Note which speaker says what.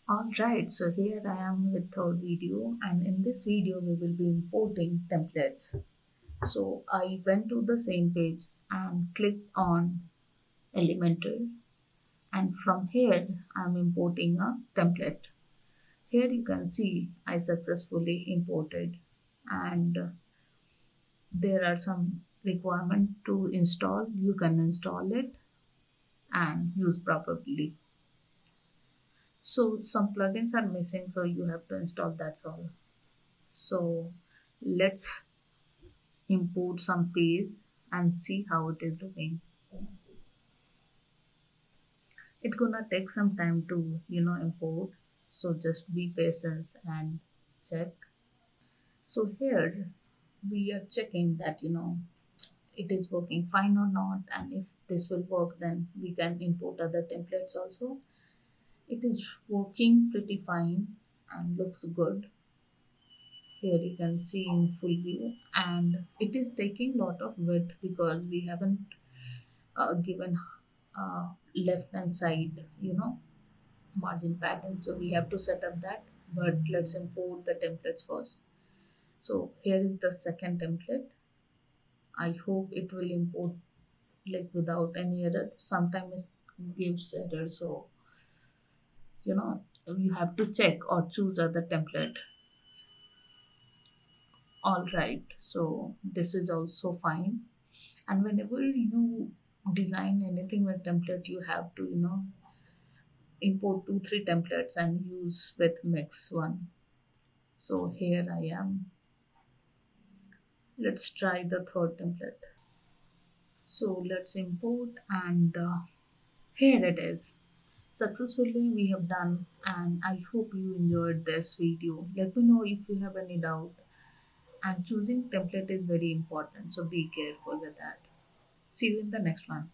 Speaker 1: Alright, so here I am with third video, and in this video we will be importing templates. So I went to the same page and clicked on Elementor, and from here I'm importing a template. Here you can see I successfully imported, and there are some requirement to install. You can install it and use properly. So some plugins are missing, so you have to install, that's all. So let's import some page and see how it is looking. It's gonna take some time to import, so just be patient and check. So here we are checking that it is working fine or not, and if this will work then we can import other templates also. It is working pretty fine and looks good. Here you can see in full view, and it is taking lot of width because we haven't given left hand side margin pattern, so we have to set up that. But let's import the templates first. So here is the second template. I hope it will import like without any error. Sometimes it gives error, so you have to check or choose other template. All right, so this is also fine. And whenever you design anything with template, you have to import 2 3 templates and use with mix one. So here I am. Let's try the third template. So let's import, and here it is. Successfully we have done, and I hope you enjoyed this video. Let me know if you have any doubt, and choosing template is very important, so be careful with that. See you in the next one.